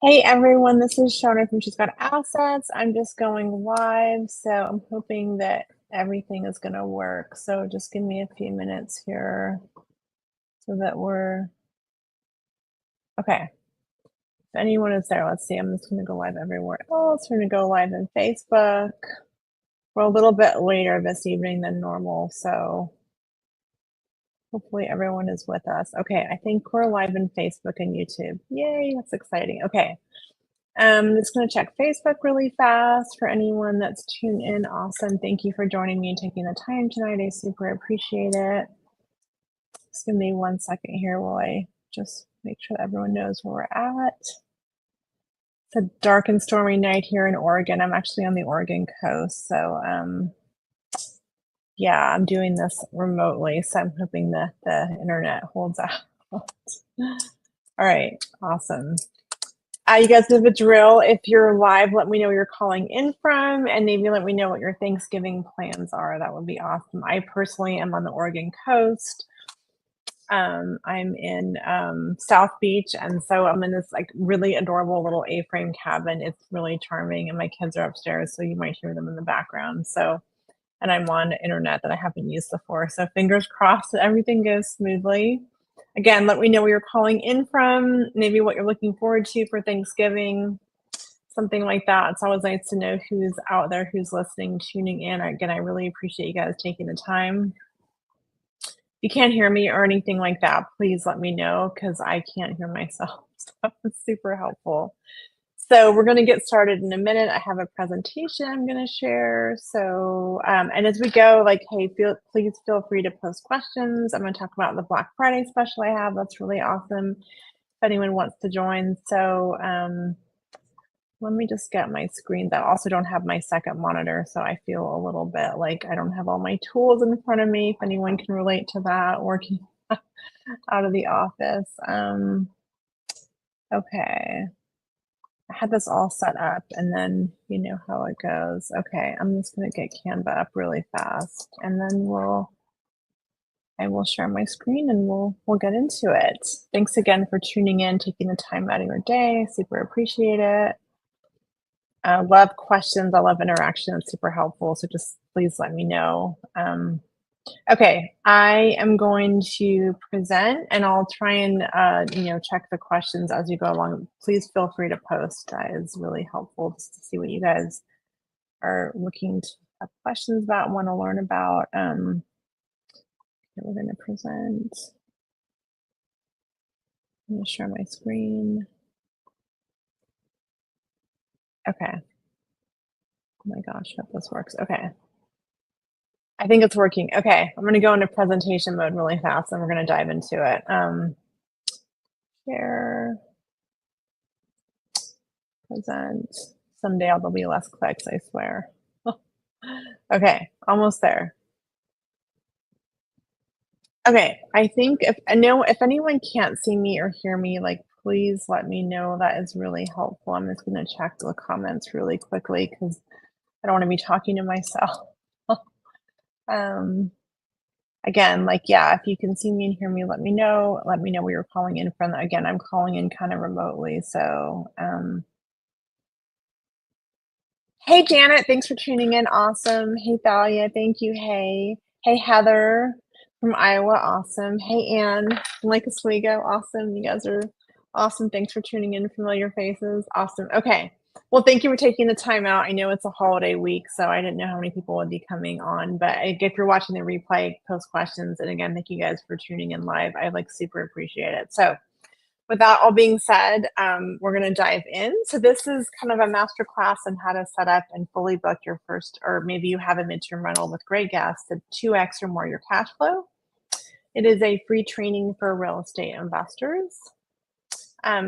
Hey everyone, this is Shona from She's Got Assets. I'm just going live, so I'm hoping that everything is going to work. So just give me a few minutes here so that we're okay. If anyone is there, let's see. I'm just going to go live everywhere else. We're going to go live on Facebook. We're a little bit later this evening than normal, so hopefully everyone is with us. Okay, I think we're live on Facebook and YouTube. Yay, that's exciting. Okay. I'm just going to check Facebook really fast for anyone that's tuned in. Awesome. Thank you for joining me and taking the time tonight. I super appreciate it. Just give me 1 second here while I just make sure that everyone knows where we're at. It's a dark and stormy night here in Oregon. I'm actually on the Oregon coast. So, yeah, I'm doing this remotely. So I'm hoping that the internet holds out. All right. Awesome. You guys know the drill. If you're live, let me know where you're calling in from, and maybe let me know what your Thanksgiving plans are. That would be awesome. I personally am on the Oregon coast. I'm in South Beach, and so I'm in this like really adorable little A-frame cabin. It's really charming, and my kids are upstairs, so you might hear them in the background. So, and I'm on internet that I haven't used before. So fingers crossed that everything goes smoothly. Again, let me know where you're calling in from, maybe what you're looking forward to for Thanksgiving, something like that. It's always nice to know who's out there, who's listening, tuning in. Again, I really appreciate you guys taking the time. If you can't hear me or anything like that, please let me know because I can't hear myself. So it's super helpful. So we're going to get started in a minute. I have a presentation I'm going to share. So, and as we go, like, hey, please feel free to post questions. I'm going to talk about the Black Friday special I have. That's really awesome if anyone wants to join. So let me just get my screen. I also don't have my second monitor, so I feel a little bit like I don't have all my tools in front of me. If anyone can relate to that, working out of the office. Okay. I had this all set up and then you know how it goes. Okay, I'm just gonna get Canva up really fast and then I will share my screen and we'll get into it. Thanks again for tuning in, taking the time out of your day. Super appreciate it. I love questions. I love interaction. It's super helpful. So just please let me know. Okay, I am going to present and I'll try and check the questions as you go along. Please feel free to post. That is really helpful just to see what you guys are looking to have questions about, want to learn about. We're going to present. I'm going to share my screen. Okay. Oh my gosh, I hope this works. Okay. I think it's working. Okay, I'm going to go into presentation mode really fast and we're going to dive into it. Share, present. Someday there'll be less clicks, I swear. Okay, almost there. Okay, I think if anyone can't see me or hear me, like please let me know. That is really helpful. I'm just going to check the comments really quickly because I don't want to be talking to myself. Again, like, yeah, if you can see me and hear me, let me know. Let me know where you're calling in from. Again, I'm calling in kind of remotely. So, hey, Janet, thanks for tuning in. Awesome. Hey, Thalia, thank you. Hey, Heather from Iowa. Awesome. Hey, Ann from Lake Oswego. Awesome. You guys are awesome. Thanks for tuning in. Familiar faces. Awesome. Okay. Well, thank you for taking the time out. I know it's a holiday week, so I didn't know how many people would be coming on. But if you're watching the replay, post questions. And again, thank you guys for tuning in live. I super appreciate it. So with that all being said, we're going to dive in. So this is kind of a masterclass on how to set up and fully book your first, or maybe you have a midterm rental with great guests to 2x or more your cash flow. It is a free training for real estate investors.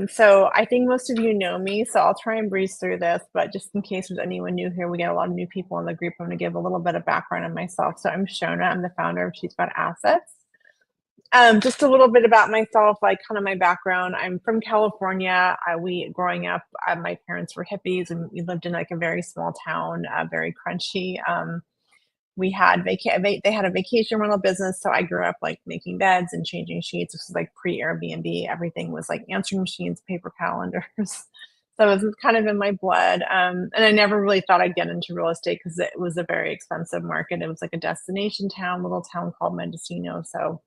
So I think most of you know me, so I'll try and breeze through this, but just in case there's anyone new here, we get a lot of new people in the group. I'm going to give a little bit of background on myself. So I'm Shona. I'm the founder of She's Got Assets. Just a little bit about myself, like kind of my background. I'm from California. Growing up, my parents were hippies and we lived in like a very small town, very crunchy. We had they had a vacation rental business. So I grew up like making beds and changing sheets. This was like pre-Airbnb. Everything was like answering machines, paper calendars. So it's kind of in my blood. And I never really thought I'd get into real estate because it was a very expensive market. It was like a destination town, little town called Mendocino. So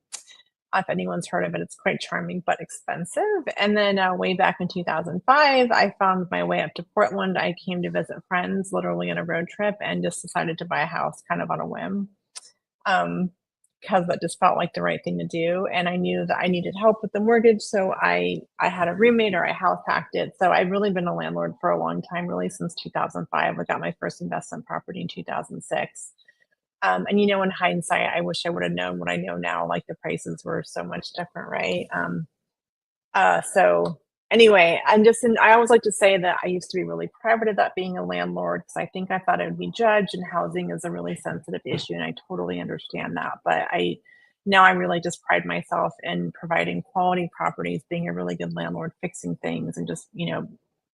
if anyone's heard of it, it's quite charming but expensive. And then way back in 2005, I found my way up to Portland. I came to visit friends, literally on a road trip, and just decided to buy a house kind of on a whim. Because that just felt like the right thing to do. And I knew that I needed help with the mortgage. So I had a roommate or I house hacked it. So I've really been a landlord for a long time, really since 2005. I got my first investment property in 2006. And in hindsight, I wish I would have known what I know now. Like the prices were so much different, right? So anyway, I always like to say that I used to be really proud of that being a landlord because I think I thought I would be judged, and housing is a really sensitive issue, and I totally understand that. But now I really just pride myself in providing quality properties, being a really good landlord, fixing things, and just,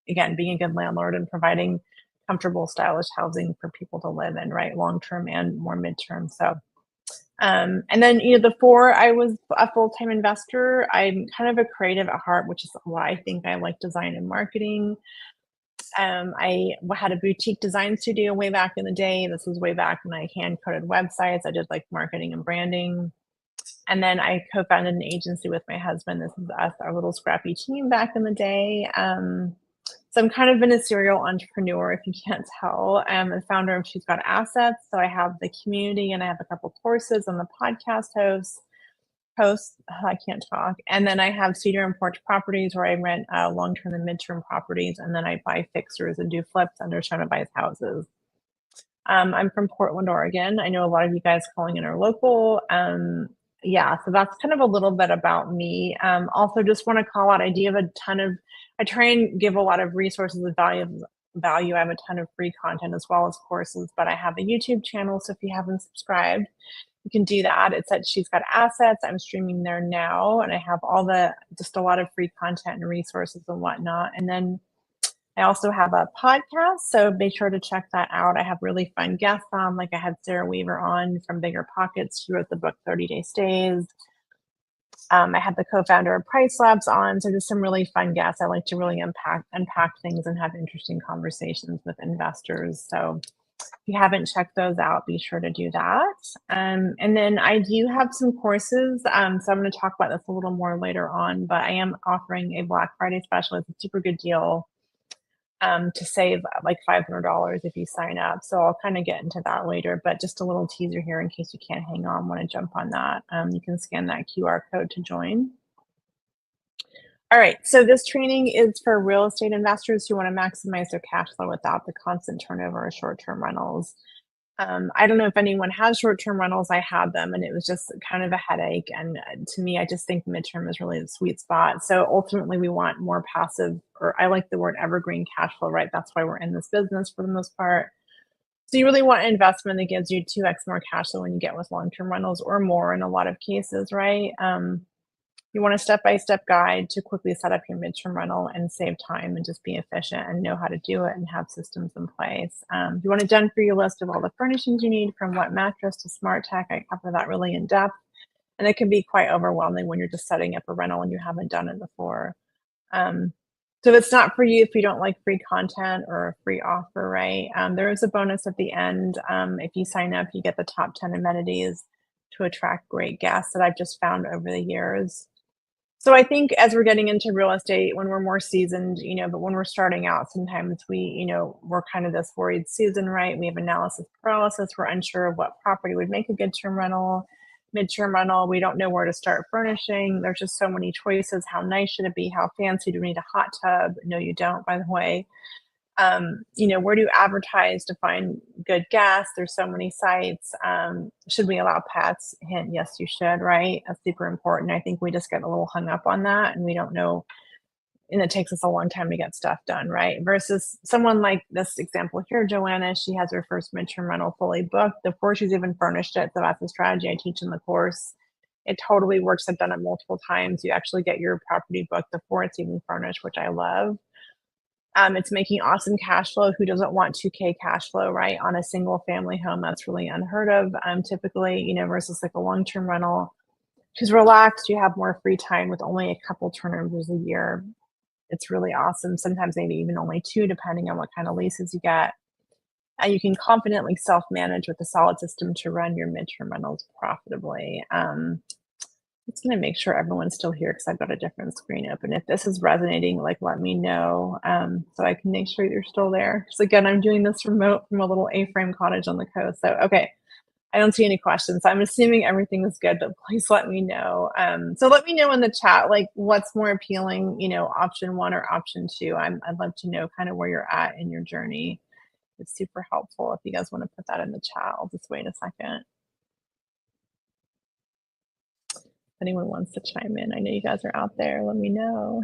again, being a good landlord and providing comfortable, stylish housing for people to live in, right? Long term and more midterm. So and then, before I was a full-time investor, I'm kind of a creative at heart, which is why I think I like design and marketing. I had a boutique design studio way back in the day. This was way back when I hand coded websites. I did like marketing and branding. And then I co-founded an agency with my husband. This is us, our little scrappy team back in the day. So I'm kind of been a serial entrepreneur, if you can't tell. I'm the founder of She's Got Assets. So I have the community and I have a couple courses on the podcast host. I can't talk. And then I have Cedar and Porch Properties where I rent long-term and midterm properties. And then I buy fixers and do flips under Shona Buys houses. I'm from Portland, Oregon. I know a lot of you guys calling in are local. Yeah, so that's kind of a little bit about me. Also, just want to call out, I try and give a lot of resources of value. I have a ton of free content as well as courses, but I have a YouTube channel. So if you haven't subscribed, you can do that. It's at She's Got Assets. I'm streaming there now, and I have just a lot of free content and resources and whatnot. And then I also have a podcast, so make sure to check that out. I have really fun guests on, like I had Sarah Weaver on from Bigger Pockets. She wrote the book 30 Day Stays. I had the co-founder of Price Labs on, so just some really fun guests. I like to really unpack things and have interesting conversations with investors. So if you haven't checked those out, be sure to do that. And then I do have some courses. So I'm going to talk about this a little more later on, but I am offering a Black Friday special. It's a super good deal to save like $500 if you sign up. So I'll kind of get into that later, but just a little teaser here in case you can't hang on, want to jump on that. You can scan that QR code to join. All right, so this training is for real estate investors who want to maximize their cash flow without the constant turnover of short-term rentals. I don't know if anyone has short-term rentals. I had them, and it was just kind of a headache. And to me, I just think midterm is really the sweet spot. So ultimately, we want more passive, or I like the word evergreen cash flow, right? That's why we're in this business for the most part. So you really want an investment that gives you 2x more cash flow than you get with long-term rentals, or more in a lot of cases, right? You want a step-by-step guide to quickly set up your midterm rental and save time and just be efficient and know how to do it and have systems in place. You want a done-for-you list of all the furnishings you need, from wet mattress to smart tech. I cover that really in depth. And it can be quite overwhelming when you're just setting up a rental and you haven't done it before. So if it's not for you, if you don't like free content or a free offer, right? There is a bonus at the end. If you sign up, you get the top 10 amenities to attract great guests that I've just found over the years. So I think as we're getting into real estate, when we're more seasoned, but when we're starting out, sometimes we're kind of this worried season, right? We have analysis paralysis. We're unsure of what property would make a good term rental, midterm rental. We don't know where to start furnishing. There's just so many choices. How nice should it be? How fancy? Do we need a hot tub? No, you don't, by the way. Where do you advertise to find good guests? There's so many sites. Should we allow pets? Hint, yes, you should, right? That's super important. I think we just get a little hung up on that and we don't know, and it takes us a long time to get stuff done, right? Versus someone like this example here, Joanna, she has her first midterm rental fully booked before she's even furnished it. So that's a strategy I teach in the course. It totally works. I've done it multiple times. You actually get your property booked before it's even furnished, which I love. It's making awesome cash flow. Who doesn't want 2K cash flow, right? On a single family home, that's really unheard of. Typically, versus like a long-term rental. She's relaxed. You have more free time with only a couple turnovers a year. It's really awesome. Sometimes maybe even only 2, depending on what kind of leases you get. And you can confidently self-manage with a solid system to run your midterm rentals profitably. Just gonna make sure everyone's still here because I've got a different screen open. If this is resonating, like, let me know, so I can make sure you're still there. So again, I'm doing this remote from a little A-frame cottage on the coast. So, okay, I don't see any questions. I'm assuming everything is good, but please let me know. So let me know in the chat, like, what's more appealing, option 1 or option 2. I'd love to know kind of where you're at in your journey. It's super helpful if you guys want to put that in the chat. I'll just wait a second. If anyone wants to chime in, I know you guys are out there. Let me know.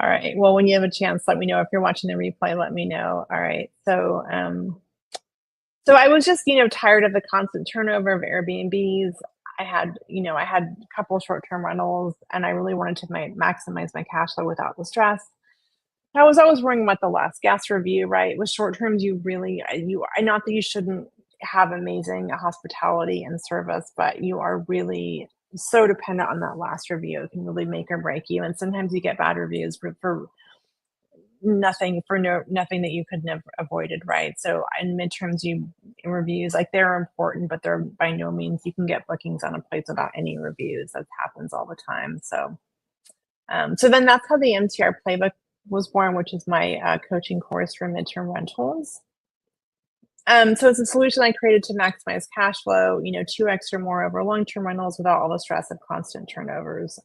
All right. Well, when you have a chance, let me know. If you're watching the replay, let me know. All right. So, so I was just, tired of the constant turnover of Airbnbs. I had a couple short-term rentals, and I really wanted to maximize my cash flow without the stress. I was always worrying about the last guest review, right? With short terms, not that you shouldn't have amazing hospitality and service, but you are really so dependent on that last review. It can really make or break you. And sometimes you get bad reviews for nothing, nothing that you couldn't have avoided, right? So in midterms, reviews, like, they're important, but they're by no means you can get bookings on a place without any reviews. That happens all the time. So so then that's how the MTR playbook was born, which is my coaching course for midterm rentals. So it's a solution I created to maximize cash flow, 2x or more over long-term rentals without all the stress of constant turnovers.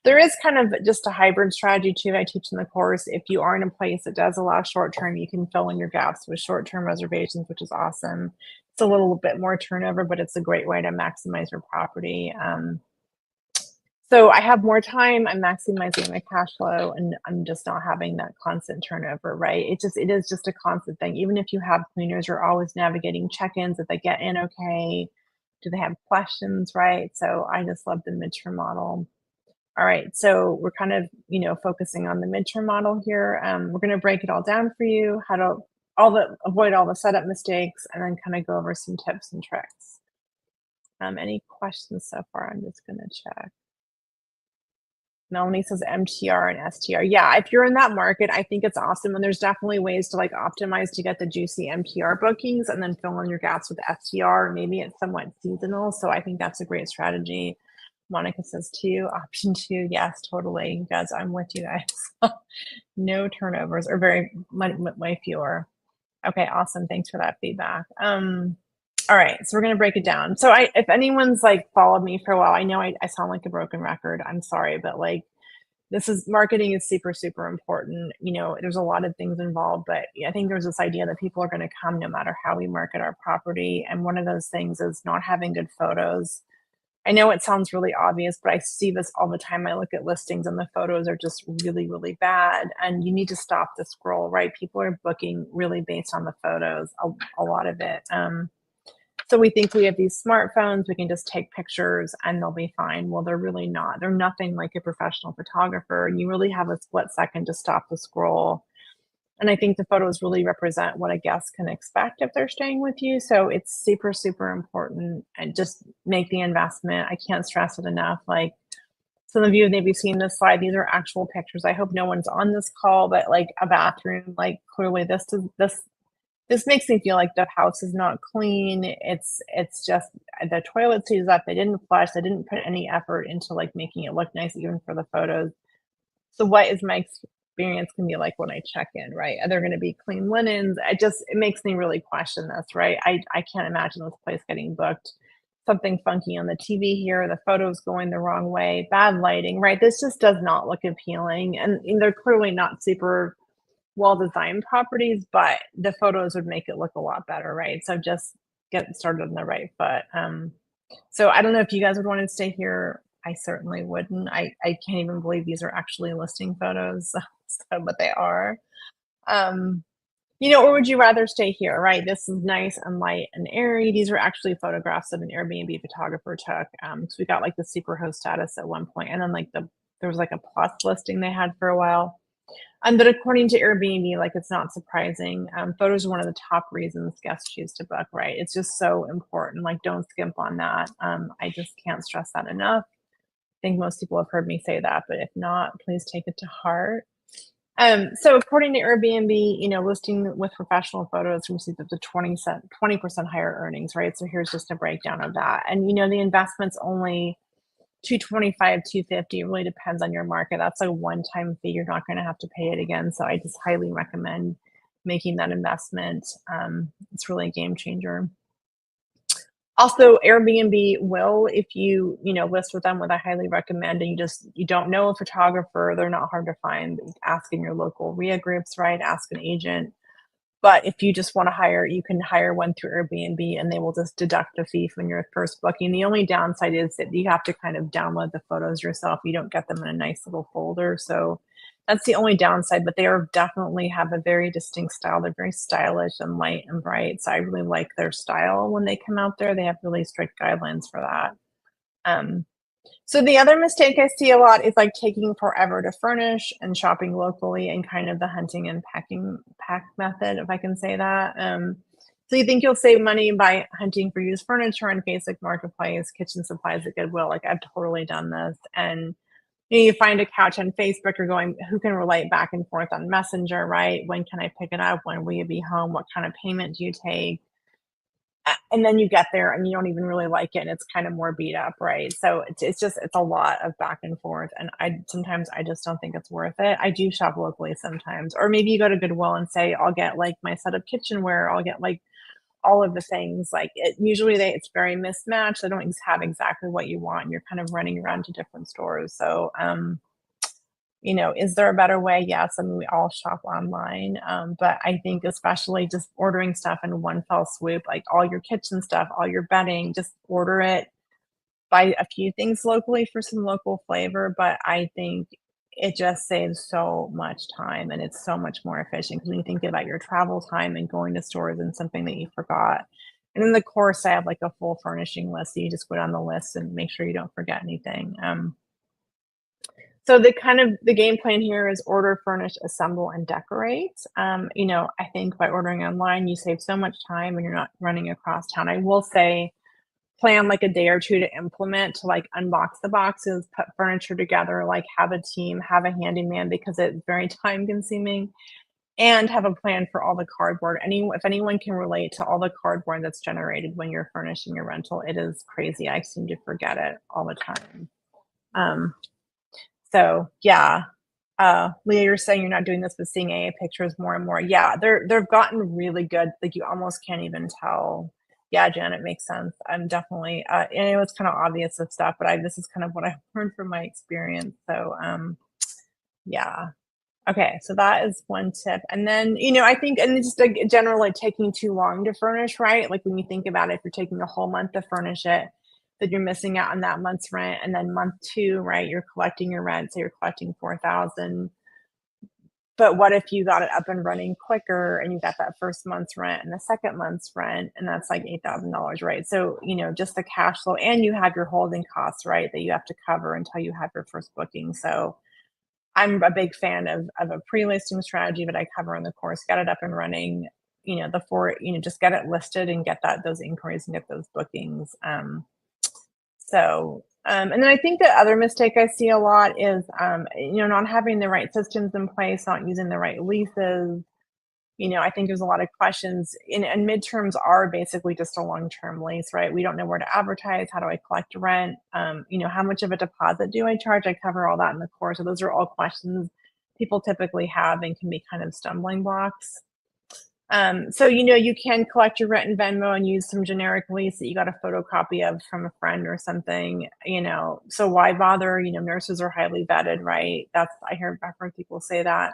There is kind of just a hybrid strategy too I teach in the course. If you are in a place that does allow short-term, you can fill in your gaps with short-term reservations, which is awesome. It's a little bit more turnover, but it's a great way to maximize your property. So I have more time, I'm maximizing my cash flow, and I'm just not having that constant turnover, right? It is just a constant thing. Even if you have cleaners, you're always navigating check-ins. If they get in okay, do they have questions, right? So I just love the midterm model. All right, so we're kind of, focusing on the midterm model here. We're gonna break it all down for you, how to avoid all the setup mistakes, and then kind of go over some tips and tricks. Any questions so far? I'm just gonna check. Melanie says MTR and STR. Yeah, if you're in that market, I think it's awesome. And there's definitely ways to optimize to get the juicy MTR bookings and then fill in your gaps with STR. Maybe it's somewhat seasonal. So I think that's a great strategy. Monica says 2, option 2. Yes, totally. You guys, I'm with you guys. No turnovers, or very way fewer. Okay, awesome. Thanks for that feedback. All right, so we're gonna break it down. So if anyone's followed me for a while, I know I sound like a broken record. I'm sorry, but marketing is super, super important. There's a lot of things involved, but I think there's this idea that people are gonna come no matter how we market our property. And one of those things is not having good photos. I know it sounds really obvious, but I see this all the time. I look at listings and the photos are just really, really bad. And you need to stop the scroll, right? People are booking really based on the photos, a lot of it. So we think we have these smartphones, we can just take pictures and they'll be fine. Well, they're really not. They're nothing like a professional photographer. And you really have a split second to stop the scroll. And I think the photos really represent what a guest can expect if they're staying with you. So it's super, super important, and just make the investment. I can't stress it enough. Some of you have maybe seen this slide. These are actual pictures. I hope no one's on this call, but a bathroom, clearly this makes me feel like the house is not clean. It's just the toilet seat is up. They didn't flush. They didn't put any effort into making it look nice, even for the photos. So what is my experience can be like when I check in, right? Are there going to be clean linens? It makes me really question this, right? I can't imagine this place getting booked. Something funky on the TV here, the photos going the wrong way, bad lighting, right? This just does not look appealing. And they're clearly not super well-designed properties, but the photos would make it look a lot better, right? So just get started on the right foot. So I don't know if you guys would want to stay here. I certainly wouldn't. I can't even believe these are actually listing photos, but they are. Or would you rather stay here, right? This is nice and light and airy. These are actually photographs that an Airbnb photographer took. So we got the superhost status at one point, and then there was a plus listing they had for a while. But according to Airbnb, it's not surprising. Photos are one of the top reasons guests choose to book, right? It's just so important. Don't skimp on that. I just can't stress that enough. think most people have heard me say that, but if not, please take it to heart. So according to Airbnb, listing with professional photos receives up to 20% higher earnings, right? So here's just a breakdown of that. And the investment's only 225, 250. It really depends on your market. That's a one-time fee. You're not going to have to pay it again. So I just highly recommend making that investment. It's really a game changer. Also, Airbnb will, if you list with them, what I highly recommend, and you don't know a photographer, they're not hard to find. Ask in your local RIA groups, right? Ask an agent. But if you just want to hire, you can hire one through Airbnb and they will just deduct a fee from your first booking. The only downside is that you have to kind of download the photos yourself. You don't get them in a nice little folder. So that's the only downside, but they are definitely have a very distinct style. They're very stylish and light and bright. So I really like their style when they come out there. They have really strict guidelines for that. So the other mistake I see a lot is like taking forever to furnish and shopping locally and kind of the hunting and pack method, if I can say that. So you think you'll save money by hunting for used furniture on Facebook Marketplace, kitchen supplies at Goodwill. Like I've totally done this. And you find a couch on Facebook, you're going, who can relate back and forth on Messenger, right? When can I pick it up? When will you be home? What kind of payment do you take? And then you get there and you don't even really like it and it's kind of more beat up, right? So it's a lot of back and forth, and sometimes I just don't think it's worth it. I do shop locally sometimes, or maybe you go to Goodwill and say, I'll get like my set of kitchenware, I'll get like all of the things. Like usually it's very mismatched. They don't have exactly what you want and you're kind of running around to different stores. So is there a better way? Yes. I mean, we all shop online. But I think especially just ordering stuff in one fell swoop, like all your kitchen stuff, all your bedding, just order it, buy a few things locally for some local flavor. But I think it just saves so much time and it's so much more efficient because when you think about your travel time and going to stores and something that you forgot. And in the course, I have like a full furnishing list. So you just go down the list and make sure you don't forget anything. So the game plan here is order, furnish, assemble, and decorate. I think by ordering online, you save so much time and you're not running across town. I will say plan like a day or two to implement, to like unbox the boxes, put furniture together, like have a team, have a handyman because it's very time consuming, and have a plan for all the cardboard. If anyone can relate to all the cardboard that's generated when you're furnishing your rental, it is crazy. I seem to forget it all the time. So yeah, Leah, you're saying you're not doing this, but seeing AA pictures more and more. Yeah, they've gotten really good. Like you almost can't even tell. Yeah, Janet, makes sense. I'm definitely. I know it's kind of obvious of stuff, but this is kind of what I've learned from my experience. So yeah. Okay, so that is one tip. And then, I think, and it's just like generally taking too long to furnish, right? Like when you think about it, if you're taking a whole month to furnish it, then you're missing out on that month's rent. And then month two, right, you're collecting your rent, so you're collecting 4,000. But what if you got it up and running quicker and you got that first month's rent and the second month's rent, and that's like $8,000, right? So, just the cash flow, and you have your holding costs, right, that you have to cover until you have your first booking. So I'm a big fan of a pre-listing strategy that I cover in the course. Get it up and running, just get it listed and get those inquiries and get those bookings. And then I think the other mistake I see a lot is, not having the right systems in place, not using the right leases. I think there's a lot of questions, and midterms are basically just a long-term lease, right? We don't know where to advertise. How do I collect rent? How much of a deposit do I charge? I cover all that in the course. So those are all questions people typically have and can be kind of stumbling blocks. So, you can collect your rent in Venmo and use some generic lease that you got a photocopy of from a friend or something, so why bother? Nurses are highly vetted, right? I've heard people say that.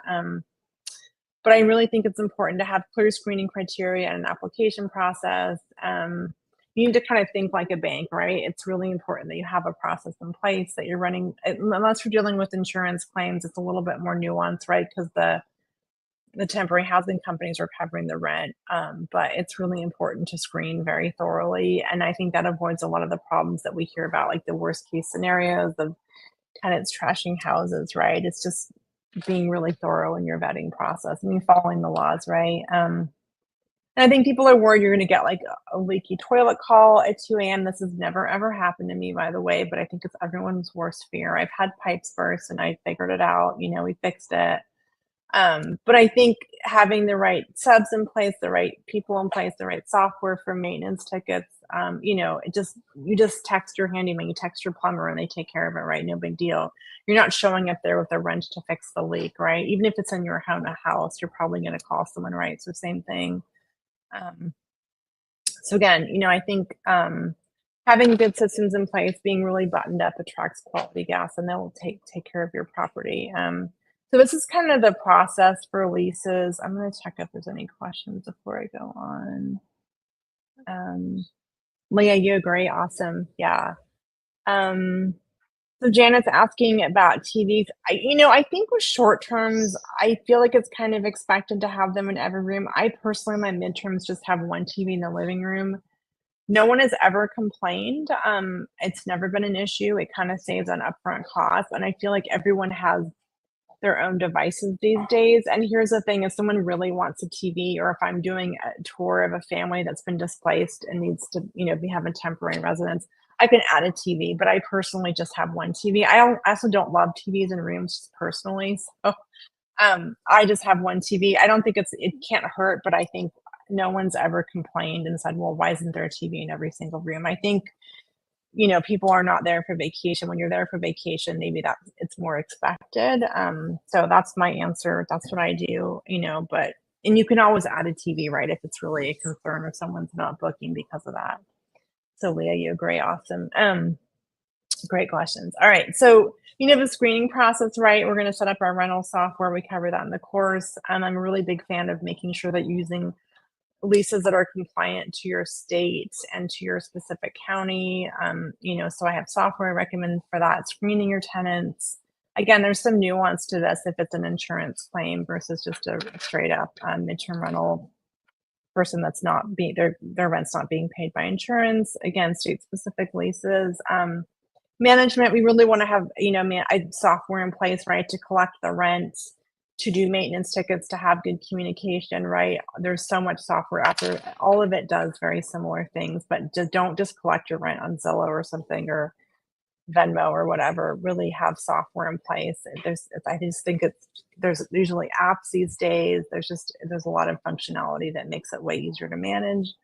But I really think it's important to have clear screening criteria and an application process. You need to kind of think like a bank, right? It's really important that you have a process in place that you're running, unless you're dealing with insurance claims, it's a little bit more nuanced, right? Because the temporary housing companies are covering the rent. But it's really important to screen very thoroughly. And I think that avoids a lot of the problems that we hear about, like the worst case scenarios of tenants trashing houses, right? It's just being really thorough in your vetting process. I mean, following the laws, right? And And I think people are worried you're going to get like a leaky toilet call at 2 a.m. This has never ever happened to me, by the way, but I think it's everyone's worst fear. I've had pipes burst and I figured it out. We fixed it. But I think having the right subs in place, the right people in place, the right software for maintenance tickets, you just text your handyman, you text your plumber, and they take care of it, right? No big deal. You're not showing up there with a wrench to fix the leak, right? Even if it's in your house, you're probably going to call someone, right? So same thing. Um, so again, I think having good systems in place, being really buttoned up attracts quality gas, and that will take care of your property. So this is kind of the process for leases. I'm going to check if there's any questions before I go on. Leah, you agree? Awesome. Yeah. So Janet's asking about TVs. I think with short terms, I feel like it's kind of expected to have them in every room. I personally, my midterms just have one TV in the living room. No one has ever complained. It's never been an issue. It kind of saves on upfront costs, and I feel like everyone has their own devices these days. And here's the thing, if someone really wants a TV, or if I'm doing a tour of a family that's been displaced and needs to, be having temporary residence, I can add a TV, but I personally just have one TV. I also don't love TVs in rooms personally. So I just have one TV. I don't think it can't hurt, but I think no one's ever complained and said, well, why isn't there a TV in every single room? I think people are not there for vacation. When you're there for vacation, maybe that it's more expected. So that's my answer. That's what I do, and you can always add a TV, right? If it's really a concern if someone's not booking because of that. So Leah, you agree. Awesome. Great questions. All right. So, the screening process, right? We're going to set up our rental software. We cover that in the course. I'm a really big fan of making sure that you're using leases that are compliant to your state and to your specific county. So I have software I recommend for that, screening your tenants. Again, there's some nuance to this if it's an insurance claim versus just a straight up midterm rental person that's not being their rent's not being paid by insurance. Again, state specific leases. Management, we really want to have software in place, right, to collect the rent, to do maintenance tickets, to have good communication, right? There's so much software out there. All of it does very similar things, but don't just collect your rent on Zillow or something, or Venmo or whatever. Really have software in place. I just think there's usually apps these days. There's a lot of functionality that makes it way easier to manage.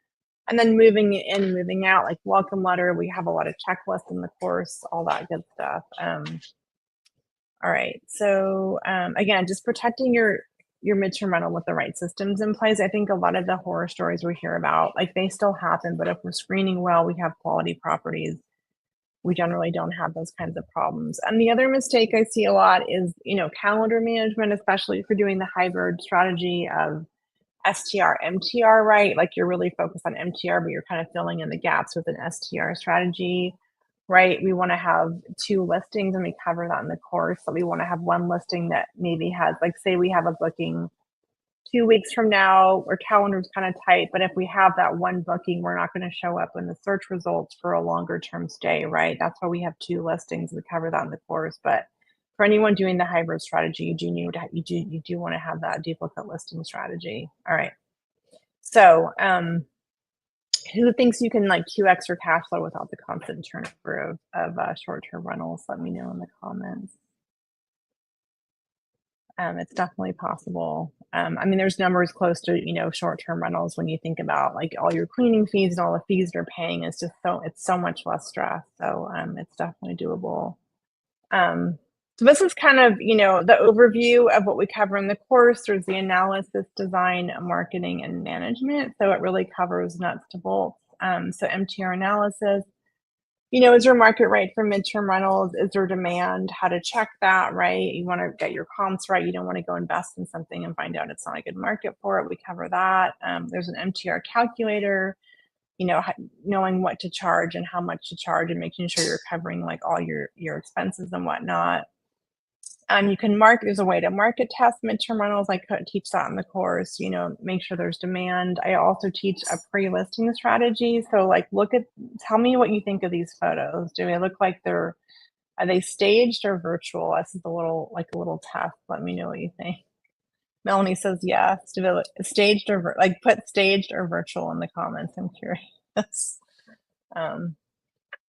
And then moving in, moving out, like welcome letter, we have a lot of checklists in the course, all that good stuff. All right. So again, just protecting your midterm rental with the right systems in place. I think a lot of the horror stories we hear about, like, they still happen, but if we're screening well, we have quality properties. We generally don't have those kinds of problems. And the other mistake I see a lot is, calendar management, especially if you're doing the hybrid strategy of STR, MTR, right? Like, you're really focused on MTR, but you're kind of filling in the gaps with an STR strategy, right? We want to have 2 listings, and we cover that in the course. So we want to have one listing that maybe has, like, say we have a booking 2 weeks from now, our calendar's kind of tight, but if we have that one booking, we're not going to show up in the search results for a longer term stay, right? That's why we have 2 listings. We cover that in the course. But for anyone doing the hybrid strategy, you do want to have that duplicate listing strategy. All right. So who thinks you can like 2x your cash flow without the constant turnover of short-term rentals? Let me know in the comments. It's definitely possible. There's numbers close to, short-term rentals when you think about like all your cleaning fees and all the fees they're paying. It's so much less stress. So it's definitely doable. So this is kind of, the overview of what we cover in the course. There's the analysis, design, marketing, and management. So it really covers nuts to bolts. So MTR analysis, is your market right for midterm rentals? Is there demand? How to check that, right? You want to get your comps right. You don't want to go invest in something and find out it's not a good market for it. We cover that. There's an MTR calculator, knowing what to charge and how much to charge, and making sure you're covering like all your expenses and whatnot. You can there's a way to market test midterm rentals. I could teach that in the course, make sure there's demand. I also teach a pre-listing strategy. So like, tell me what you think of these photos. Do they look like are they staged or virtual? This is a little test. Let me know what you think. Melanie says yes. Staged or like put staged or virtual in the comments. I'm curious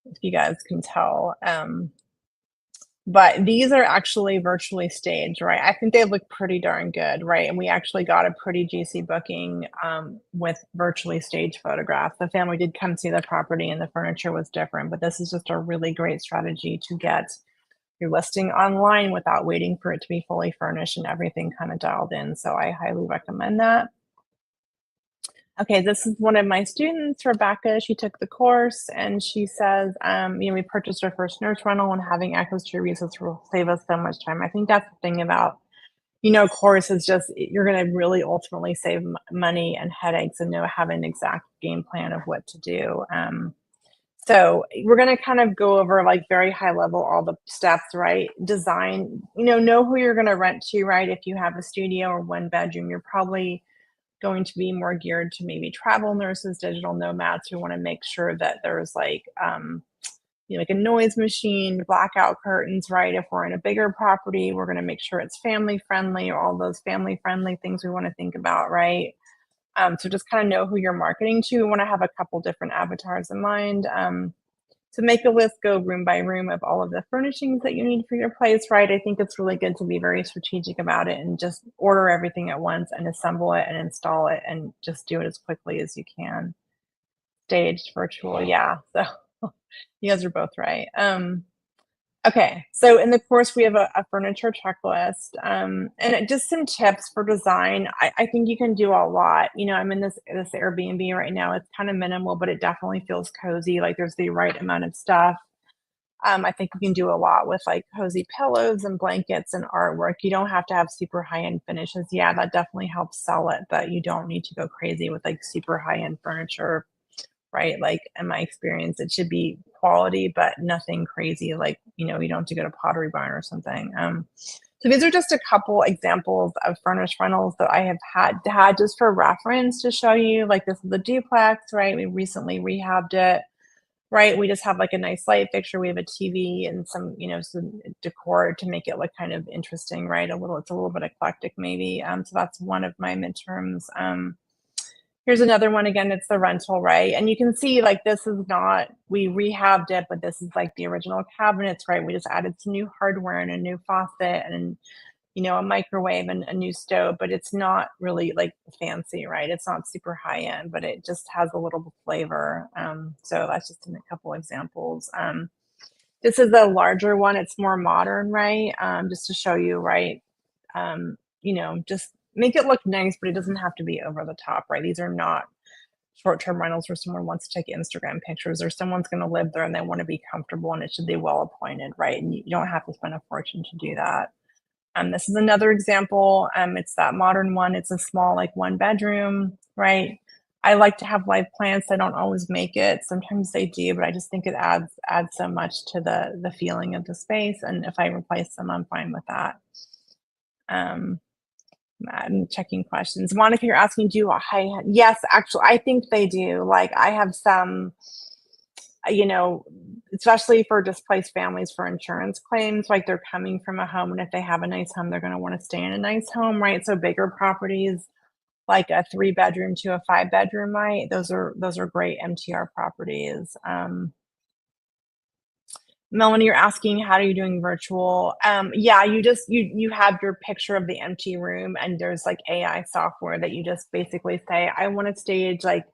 if you guys can tell. But these are actually virtually staged, right? I think they look pretty darn good, right? And we actually got a pretty juicy booking with virtually staged photographs. The family did come see the property and the furniture was different, but this is just a really great strategy to get your listing online without waiting for it to be fully furnished and everything kind of dialed in. So I highly recommend that. Okay, this is one of my students, Rebecca. She took the course and she says, we purchased our first nurse rental and having access to your resources will save us so much time. I think that's the thing about, course is just, you're going to really ultimately save money and headaches and have an exact game plan of what to do. So we're going to kind of go over like very high level, all the steps, right? Design, know who you're going to rent to, right? If you have a studio or one bedroom, you're probably going to be more geared to maybe travel nurses, digital nomads who want to make sure that there's like a noise machine, blackout curtains, right? If we're in a bigger property, we're going to make sure it's family friendly, or all those family friendly things we want to think about, right? So just kind of know who you're marketing to. We want to have a couple different avatars in mind. So make a list, go room by room of all of the furnishings that you need for your place, right? I think it's really good to be very strategic about it and just order everything at once and assemble it and install it and just do it as quickly as you can. Staged, virtual, yeah. So you guys are both right. Okay, so in the course we have a furniture checklist and just some tips for design. I think you can do a lot. I'm in this Airbnb right now. It's kind of minimal, but it definitely feels cozy. Like there's the right amount of stuff. I think you can do a lot with like cozy pillows and blankets and artwork. You don't have to have super high-end finishes. Yeah, that definitely helps sell it, but you don't need to go crazy with like super high-end furniture, right? Like in my experience, it should be quality, but nothing crazy. Like, you don't have to go to Pottery Barn or something. So these are just a couple examples of furnished rentals that I have had just for reference to show you. Like this is the duplex, right? We recently rehabbed it, right? We just have like a nice light fixture. We have a TV and some decor to make it look kind of interesting, right? It's a little bit eclectic maybe. So that's one of my midterms. Here's another one. Again, it's the rental, right? And you can see like this is not, we rehabbed it, but this is like the original cabinets, right? We just added some new hardware and a new faucet and, a microwave and a new stove, but it's not really like fancy, right? It's not super high end, but it just has a little flavor. So that's just a couple examples. This is a larger one. It's more modern, right? Just to show you, right? Just make it look nice, but it doesn't have to be over the top, right? These are not short-term rentals where someone wants to take Instagram pictures or someone's going to live there and they want to be comfortable and it should be well appointed, right? And you don't have to spend a fortune to do that. This is another example. It's that modern one. It's a small, like 1 bedroom, right? I like to have live plants. I don't always make it. Sometimes they do, but I just think it adds so much to the feeling of the space. And if I replace them, I'm fine with that. I'm checking questions. Monica, you're asking, do I? Yes, actually, I think they do. Like I have some, especially for displaced families for insurance claims, like they're coming from a home and if they have a nice home, they're going to want to stay in a nice home, right? So bigger properties like a 3-bedroom to a 5-bedroom, right? Those are great MTR properties. Melanie, you're asking how are you doing virtual? Yeah, you have your picture of the empty room and there's like AI software that you just basically say, I want to stage like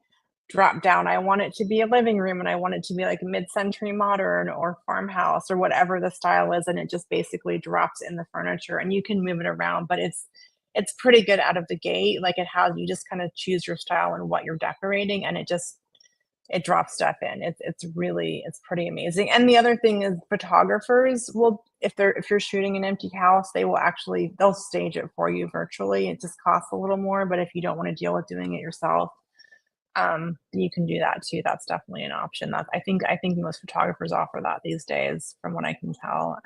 drop down. I want it to be a living room and I want it to be like mid-century modern or farmhouse or whatever the style is. And it just basically drops in the furniture and you can move it around, but it's pretty good out of the gate. Like you just kind of choose your style and what you're decorating and it drops stuff in. It's pretty amazing. And the other thing is photographers will, if you're shooting an empty house, they'll stage it for you virtually. It just costs a little more, but if you don't want to deal with doing it yourself, you can do that too. That's definitely an option. I think most photographers offer that these days from what I can tell.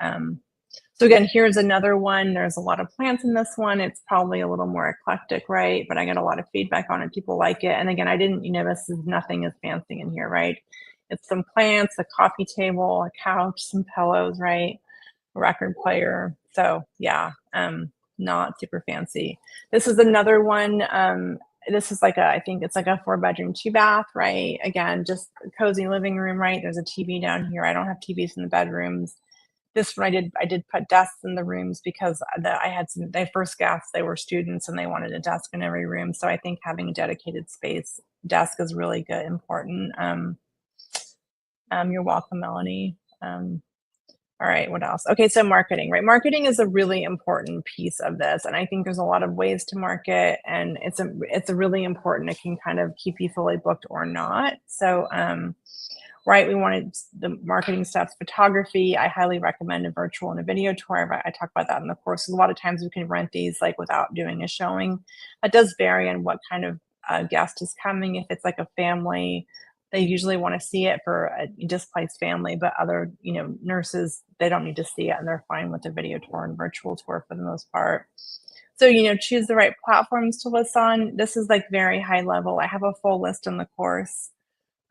So again, here's another one. There's a lot of plants in this one. It's probably a little more eclectic, right? But I get a lot of feedback on it. People like it. And again, this is nothing is fancy in here, right? It's some plants, a coffee table, a couch, some pillows, right? A record player. So yeah. not super fancy. This is another one. This is like I think it's like a 4-bedroom, 2-bath, right? Again, just a cozy living room, right? There's a TV down here. I don't have TVs in the bedrooms. This one I did put desks in the rooms because I had they first guests, they were students and they wanted a desk in every room. So I think having a dedicated space desk is really good, important. You're welcome, Melanie. All right, what else? Okay, so marketing, right? Marketing is a really important piece of this, and I think there's a lot of ways to market, and it's a really important. It can kind of keep you fully booked or not. So, right, we wanted the marketing steps, photography. I highly recommend a virtual and a video tour. I talk about that in the course. A lot of times we can rent these like without doing a showing. It does vary on what kind of guest is coming. If it's like a family, they usually want to see it for a displaced family, but other, nurses, they don't need to see it and they're fine with the video tour and virtual tour for the most part. So, choose the right platforms to list on. This is like very high level. I have a full list in the course.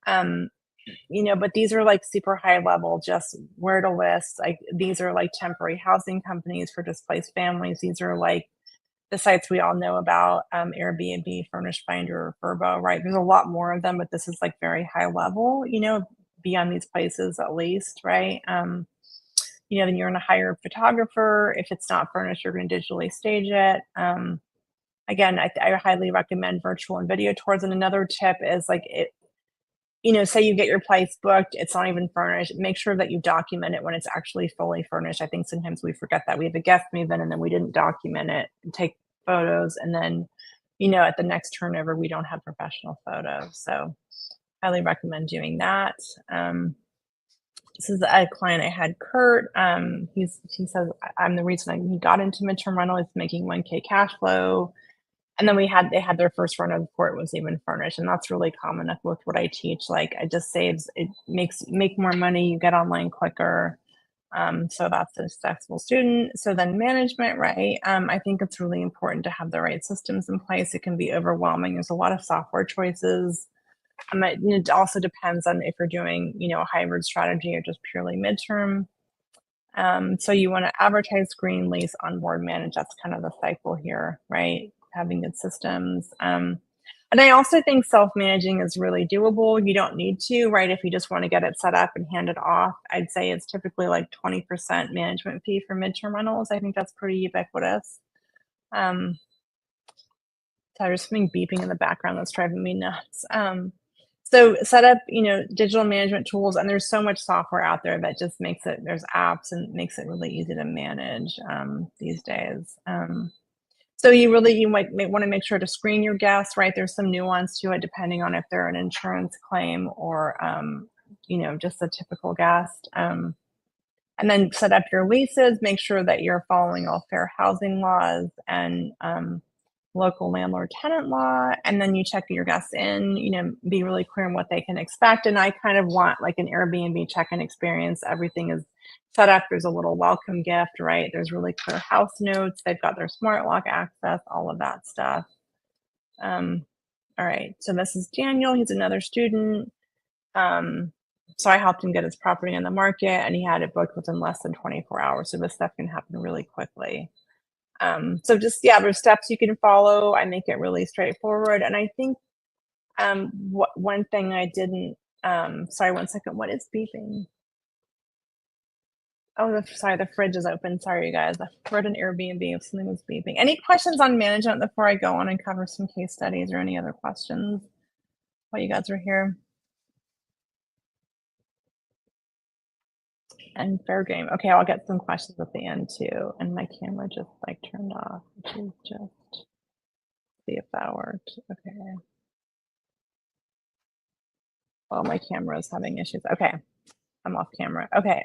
But these are like super high level, just where to list. Like these are like temporary housing companies for displaced families. These are like the sites we all know about, Airbnb, Furnish Finder, Vrbo, right? There's a lot more of them, but this is like very high level, be on these places at least, right? Then you're going to hire a photographer. If it's not furnished, you're going to digitally stage it. Again, I highly recommend virtual and video tours. And another tip is like say you get your place booked, it's not even furnished. Make sure that you document it when it's actually fully furnished. I think sometimes we forget that. We have a guest move in and then we didn't document it and take photos. And then, at the next turnover, we don't have professional photos. So highly recommend doing that. This is a client I had, Kurt. He says, I'm the reason he got into midterm rental. He's making 1K cash flow. And then they had their first run of the court was even furnished. And that's really common with what I teach. Like it just saves, it make more money. You get online quicker. So that's a successful student. So then management, right? I think it's really important to have the right systems in place. It can be overwhelming. There's a lot of software choices. It also depends on if you're doing, a hybrid strategy or just purely midterm. So you want to advertise, screen, lease, onboard, manage. That's kind of the cycle here, right? Having good systems. And I also think self-managing is really doable. You don't need to, right? If you just want to get it set up and hand it off, I'd say it's typically like 20% management fee for midterm rentals. I think that's pretty ubiquitous. So there's something beeping in the background that's driving me nuts. So set up, digital management tools, and there's so much software out there that just makes it, there's apps and makes it really easy to manage these days. So you might want to make sure to screen your guests, right? There's some nuance to it depending on if they're an insurance claim or, just a typical guest. And then set up your leases, make sure that you're following all fair housing laws and local landlord tenant law. And then you check your guests in, be really clear on what they can expect. And I kind of want like an Airbnb check-in experience. Everything is set up. There's a little welcome gift, right? There's really clear house notes. They've got their smart lock access, all of that stuff. All right, so this is Daniel. He's another student. So I helped him get his property on the market and he had it booked within less than 24 hours. So this stuff can happen really quickly. So just, there's steps you can follow. I make it really straightforward. And I think one thing I didn't, sorry, 1 second, what is beeping? Oh, sorry, the fridge is open. Sorry, you guys. I heard an Airbnb if something was beeping. Any questions on management before I go on and cover some case studies or any other questions while you guys are here? And fair game. Okay, I'll get some questions at the end too. And my camera just like turned off, which is just see if that worked. Okay. Well, my camera is having issues. Okay, I'm off camera. Okay.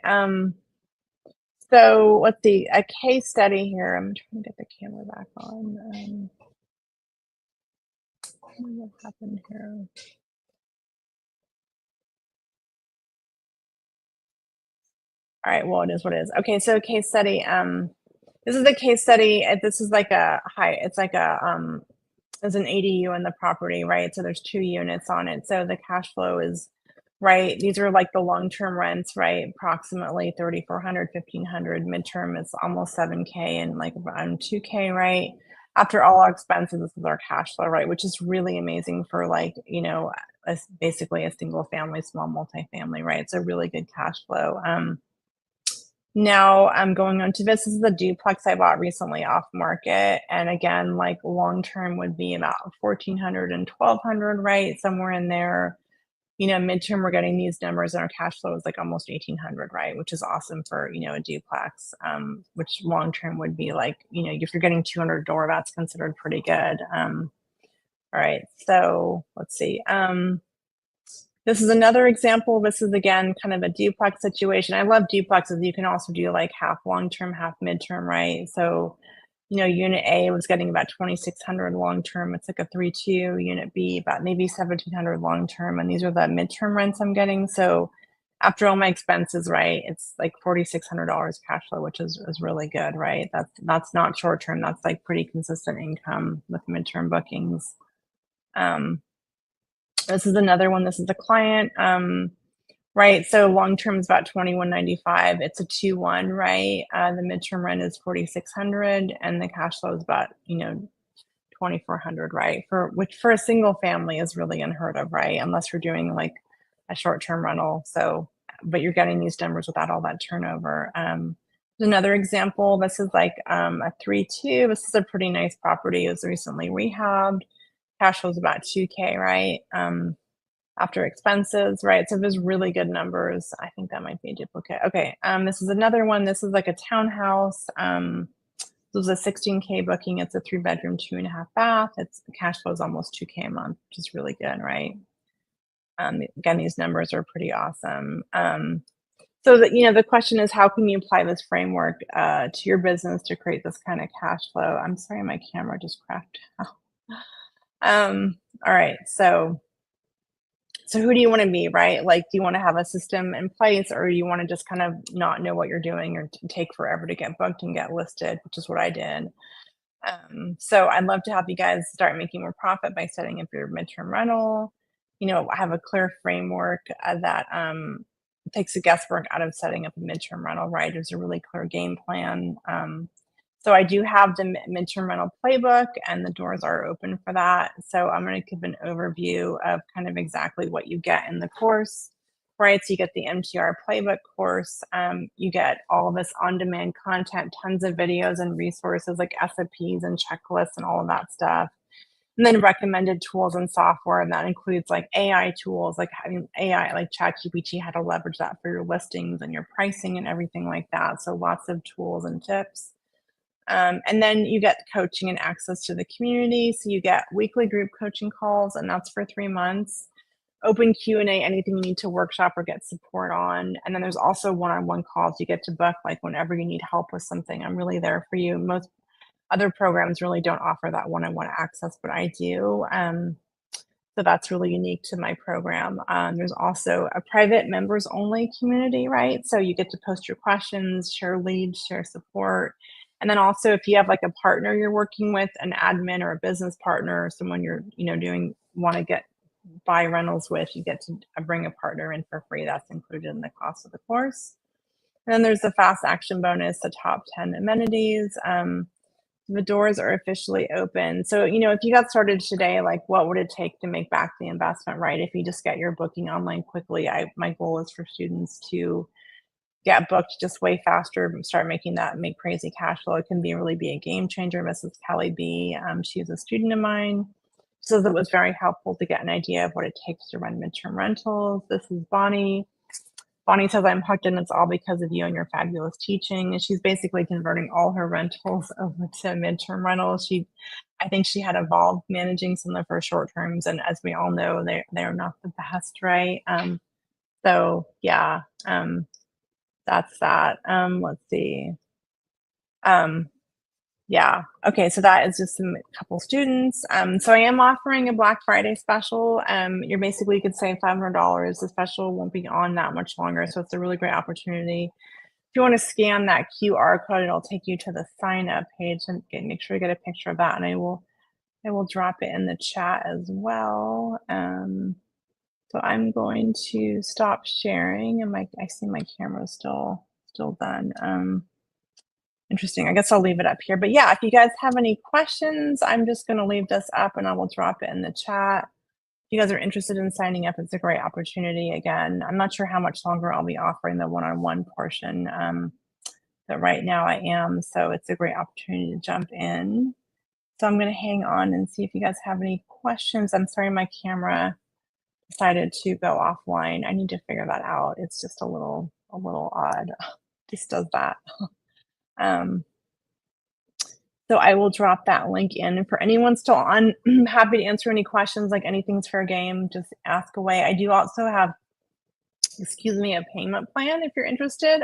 So let's see, a case study here. I'm trying to get the camera back on. What happened here? All right, well, it is what it is. Okay, so a case study. This is a case study. This is like it's like there's an ADU in the property, right? So there's 2 units on it. So the cash flow is right? These are like the long-term rents, right? Approximately 3,400, 1,500. Midterm is almost 7K and like around 2K, right? After all our expenses, this is our cash flow, right? Which is really amazing for like, you know, basically a single family, small multifamily, right? It's a really good cash flow. Now I'm going on to this. This is the duplex I bought recently off market. And again, like long term would be about 1,400 and 1,200, right? Somewhere in there. You know, midterm, we're getting these numbers and our cash flow is like almost 1,800, right? Which is awesome for, you know, a duplex, which long term would be like, you know, if you're getting 200 door, that's considered pretty good. All right, so let's see. This is another example. This is again kind of a duplex situation. I love duplexes. You can also do like half long-term, half midterm, right? So, you know, unit A was getting about 2,600 long-term. It's like a 3-2. Unit B about maybe 1,700 long-term, and these are the midterm rents I'm getting. So after all my expenses, right, it's like $4,600 cash flow, which is really good, right? That's not short-term. That's like pretty consistent income with midterm bookings. This is another one. This is a client. Right. So long term is about 2,195. It's a 2-1, right? The midterm rent is 4,600, and the cash flow is about 2,400, right? Which for a single family is really unheard of, right? Unless you're doing like a short term rental. So, but you're getting these numbers without all that turnover. Another example. This is like a 3-2. This is a pretty nice property. It was recently rehabbed. Cash flow is about 2K, right? After expenses, right? So there's really good numbers. I think that might be a duplicate. Okay, this is another one. This is like a townhouse. This was a 16K booking. It's a 3-bedroom, 2.5 bath. It's the cash flow is almost 2K a month, which is really good, right? Again, these numbers are pretty awesome. So the question is, how can you apply this framework to your business to create this kind of cash flow? I'm sorry, my camera just cracked out. All right, so who do you want to be, right? Like, do you want to have a system in place, or you want to just kind of not know what you're doing, or take forever to get booked and get listed, which is what I did. So I'd love to help you guys start making more profit by setting up your midterm rental. I have a clear framework that takes the guesswork out of setting up a midterm rental, right? There's a really clear game plan. So I do have the midterm rental playbook, and the doors are open for that. So I'm going to give an overview of kind of exactly what you get in the course, right? So you get the MTR playbook course. You get all of this on-demand content, tons of videos and resources like SOPs and checklists and all of that stuff. And then recommended tools and software, and that includes like AI tools, like having AI, like ChatGPT, how to leverage that for your listings and your pricing and everything like that. So lots of tools and tips. And then you get coaching and access to the community. So you get weekly group coaching calls, and that's for 3 months. Open Q&A, anything you need to workshop or get support on. And then there's also one-on-one calls you get to book, like whenever you need help with something. I'm really there for you. Most other programs really don't offer that one-on-one access, but I do. So that's really unique to my program. There's also a private members only community, right? So you get to post your questions, share leads, share support. And then also if you have like a partner you're working with, an admin or a business partner, or someone you're, want to buy rentals with, you get to bring a partner in for free. That's included in the cost of the course. And then there's the fast action bonus, the top 10 amenities. The doors are officially open. So, if you got started today, like what would it take to make back the investment, right? If you just get your booking online quickly, my goal is for students to get booked just way faster, start making make crazy cash flow. It can really be a game changer. Mrs. Kelly B, she's a student of mine. She says it was very helpful to get an idea of what it takes to run midterm rentals. This is Bonnie. Bonnie says, I'm hooked and it's all because of you and your fabulous teaching. And she's basically converting all her rentals over to midterm rentals. I think she had evolved managing some of her short terms. And as we all know, they're not the best, right? So yeah, that's that. Let's see. Yeah. Okay. So that is just a couple students. So I am offering a Black Friday special. You could save $500. The special won't be on that much longer. So it's a really great opportunity. If you want to scan that QR code, it'll take you to the sign up page, and make sure you get a picture of that. And I will drop it in the chat as well. So I'm going to stop sharing, and I see my camera still done. Interesting. I guess I'll leave it up here. But yeah, if you guys have any questions, I'm just going to leave this up and I will drop it in the chat. If you guys are interested in signing up, it's a great opportunity. Again, I'm not sure how much longer I'll be offering the one-on-one portion, but right now I am. So it's a great opportunity to jump in. So I'm going to hang on and see if you guys have any questions. I'm sorry, my camera decided to go offline. I need to figure that out. It's just a little odd. This does that. So I will drop that link in for anyone still on. I'm happy to answer any questions, like anything's fair game, just ask away. I do also have, excuse me, a payment plan if you're interested.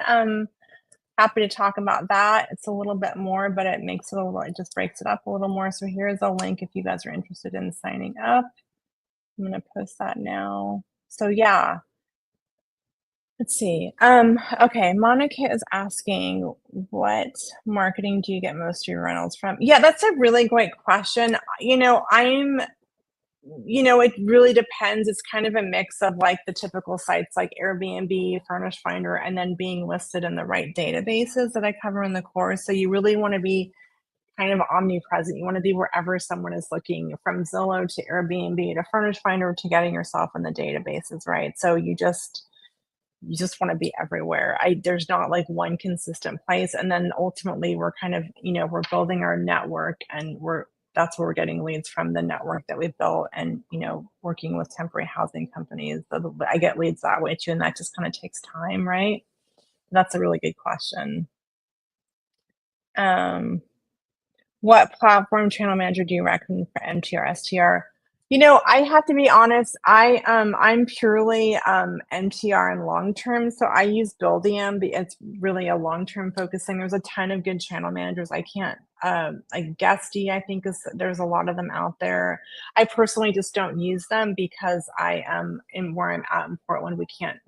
Happy to talk about that. It's a little bit more, but it makes it it just breaks it up a little more. So here's a link if you guys are interested in signing up. I'm gonna post that now. So yeah, let's see. Okay, Monica is asking, what marketing do you get most of your rentals from? Yeah, that's a really great question. It really depends. It's kind of a mix of like the typical sites like Airbnb, Furnish Finder, and then being listed in the right databases that I cover in the course. So you really want to be kind of omnipresent. You want to be wherever someone is looking, from Zillow to Airbnb to Furnish Finder to getting yourself in the databases, right? So you just want to be everywhere. There's not like one consistent place. And then ultimately we're kind of, we're building our network, and that's where we're getting leads from, the network that we've built, and, working with temporary housing companies. So I get leads that way too. And that just kind of takes time, right? That's a really good question. What platform channel manager do you recommend for MTR, STR? I have to be honest. I'm purely MTR and long term, so I use Buildium. It's really a long term focusing. There's a ton of good channel managers. I can't like Guesty. I think there's a lot of them out there. I personally just don't use them because I am in where I'm at in Portland. We can't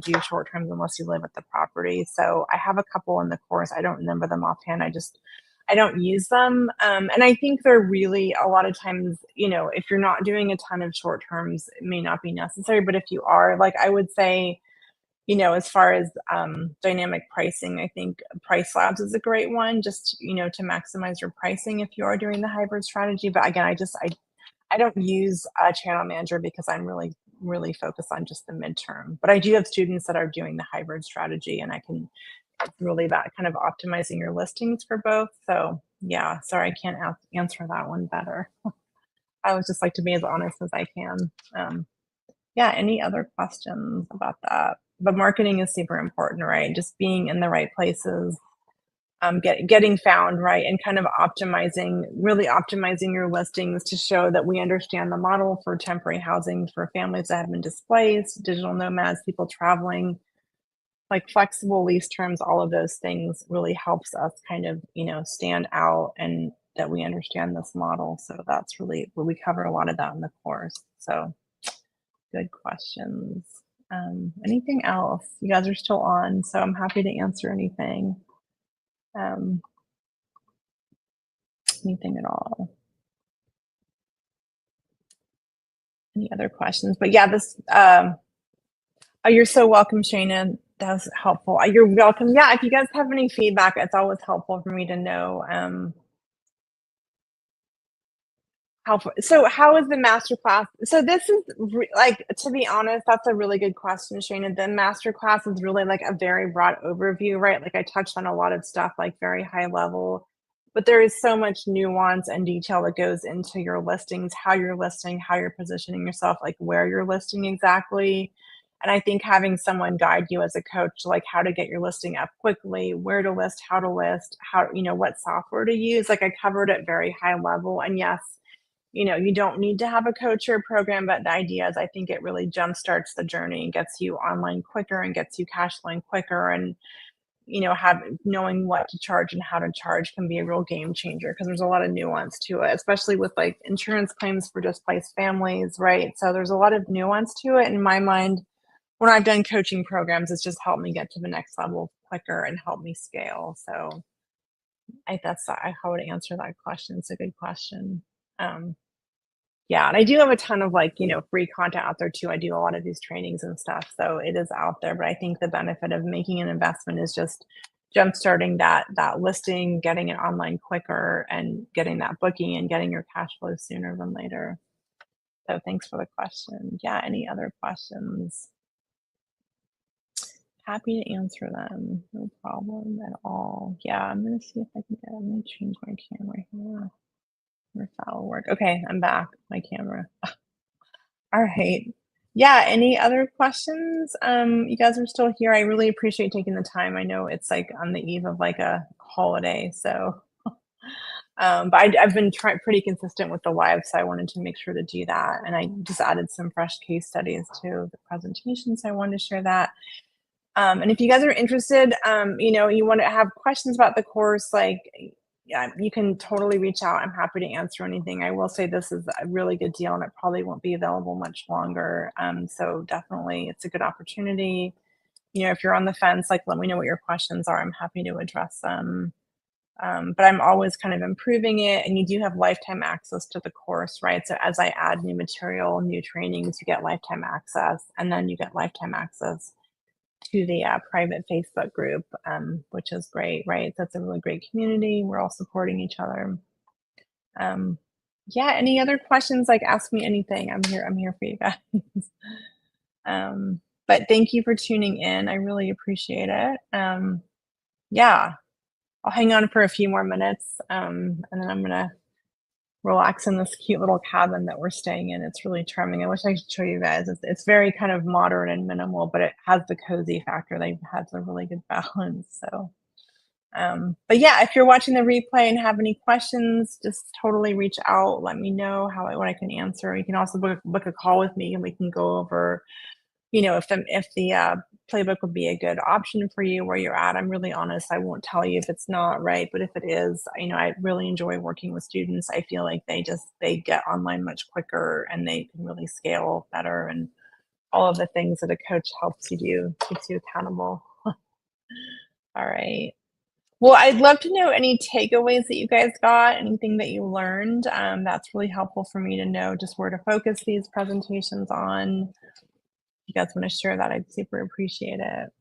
do short terms unless you live at the property. So I have a couple in the course. I don't remember them offhand. I don't use them. And I think they're really, a lot of times, if you're not doing a ton of short terms, it may not be necessary. But if you are, like I would say, as far as dynamic pricing, I think Price Labs is a great one, just, to maximize your pricing if you are doing the hybrid strategy. But again, I don't use a channel manager because I'm really, really focused on just the midterm. But I do have students that are doing the hybrid strategy, and it's really about kind of optimizing your listings for both. So yeah, sorry, I can't answer that one better. I would just like to be as honest as I can. Yeah, any other questions about that? But marketing is super important, right? Just being in the right places, getting found, right? And kind of really optimizing your listings to show that we understand the model for temporary housing for families that have been displaced, digital nomads, people traveling, like flexible lease terms. All of those things really helps us kind of, stand out, and that we understand this model. So that's really, we cover a lot of that in the course. So good questions. Anything else? You guys are still on, so I'm happy to answer anything. Anything at all? Any other questions? But yeah, oh, you're so welcome, Shana. That was helpful. You're welcome. Yeah, if you guys have any feedback, it's always helpful for me to know. So how is the masterclass? So this is like, to be honest, that's a really good question, Shana. The masterclass is really like a very broad overview, right? Like I touched on a lot of stuff, like very high level, but there is so much nuance and detail that goes into your listings, how you're listing, how you're positioning yourself, like where you're listing exactly. And I think having someone guide you as a coach, like how to get your listing up quickly, where to list, how, what software to use. Like I covered it very high level. And yes, you don't need to have a coach or a program, but the idea is I think it really jumpstarts the journey and gets you online quicker and gets you cash flowing quicker. And, knowing what to charge and how to charge can be a real game changer, because there's a lot of nuance to it, especially with like insurance claims for displaced families, right? So there's a lot of nuance to it. In my mind, when I've done coaching programs, it's just helped me get to the next level quicker and help me scale. So that's how I would answer that question. It's a good question. Yeah, and I do have a ton of like, free content out there too. I do a lot of these trainings and stuff, so it is out there. But I think the benefit of making an investment is just jump-starting that listing, getting it online quicker, and getting that booking and getting your cash flow sooner than later. So thanks for the question. Yeah, any other questions? Happy to answer them. No problem at all. Yeah, I'm gonna see if I can get. I'm gonna change my camera here. If that'll work. Okay, I'm back. My camera. All right. Yeah, any other questions? You guys are still here. I really appreciate taking the time. I know it's like on the eve of like a holiday, so but I've been pretty consistent with the live, so I wanted to make sure to do that. And I just added some fresh case studies to the presentation, so I wanted to share that. And if you guys are interested, you want to have questions about the course, like, yeah, you can totally reach out. I'm happy to answer anything. I will say this is a really good deal and it probably won't be available much longer. So definitely it's a good opportunity. If you're on the fence, like let me know what your questions are. I'm happy to address them. But I'm always kind of improving it, and you do have lifetime access to the course, right? So as I add new material, new trainings, you get lifetime access, and then you get lifetime access to the private Facebook group, which is great, right? That's a really great community. We're all supporting each other. Yeah, any other questions? Like ask me anything. I'm here for you guys. But thank you for tuning in. I really appreciate it. Yeah, I'll hang on for a few more minutes, and then I'm gonna relax in this cute little cabin that we're staying in. It's really charming. I wish I could show you guys. It's very kind of modern and minimal, but it has the cozy factor. They've had a really good balance. So, but yeah, if you're watching the replay and have any questions, just totally reach out. Let me know what I can answer. You can also book a call with me, and we can go over if the playbook would be a good option for you where you're at. I'm really honest. I won't tell you if it's not right, but if it is, I really enjoy working with students. I feel like they get online much quicker and they can really scale better, and all of the things that a coach helps you do keeps you accountable. All right. Well, I'd love to know any takeaways that you guys got, anything that you learned. That's really helpful for me to know just where to focus these presentations on. You guys want to share that, I'd super appreciate it.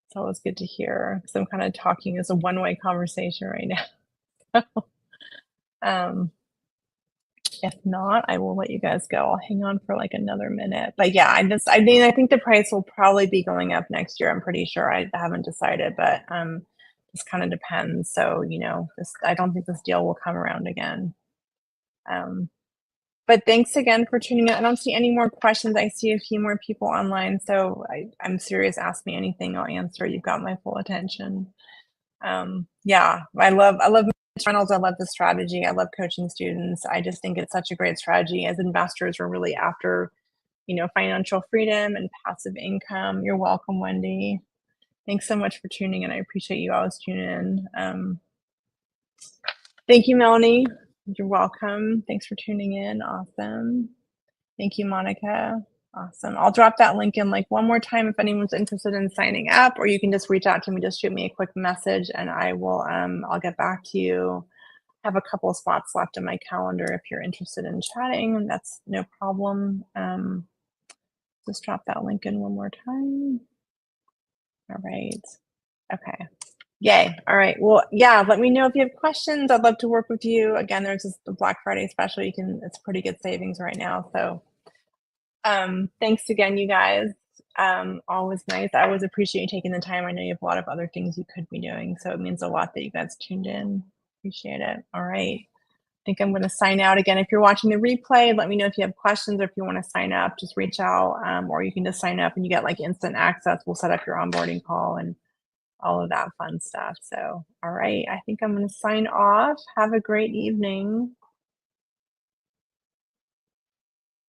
It's always good to hear because I'm kind of talking as a one-way conversation right now. If not, I will let you guys go. I'll hang on for like another minute. But yeah, I think the price will probably be going up next year. I'm pretty sure. I haven't decided, but this kind of depends. So, I don't think this deal will come around again. But thanks again for tuning in. I don't see any more questions. I see a few more people online. So I'm serious. Ask me anything. I'll answer. You've got my full attention. Yeah, I love Reynolds. I love the strategy. I love coaching students. I just think it's such a great strategy. As investors, we're really after, financial freedom and passive income. You're welcome, Wendy. Thanks so much for tuning in. I appreciate you always tuning in. Thank you, Melanie. You're welcome. Thanks for tuning in. Awesome. Thank you, Monica. Awesome. I'll drop that link in like one more time if anyone's interested in signing up, or you can just reach out to me, just shoot me a quick message and I will, I'll get back to you. I have a couple of spots left in my calendar if you're interested in chatting, and that's no problem. Just drop that link in one more time. All right. Okay. Yay. All right. Well, yeah, let me know if you have questions. I'd love to work with you. Again, there's the Black Friday special. It's pretty good savings right now. So thanks again, you guys. Always nice. I always appreciate you taking the time. I know you have a lot of other things you could be doing, so it means a lot that you guys tuned in. Appreciate it. All right. I think I'm going to sign out again. If you're watching the replay, let me know if you have questions or if you want to sign up, just reach out, or you can just sign up and you get like instant access. We'll set up your onboarding call and all of that fun stuff. So, all right. I think I'm going to sign off. Have a great evening.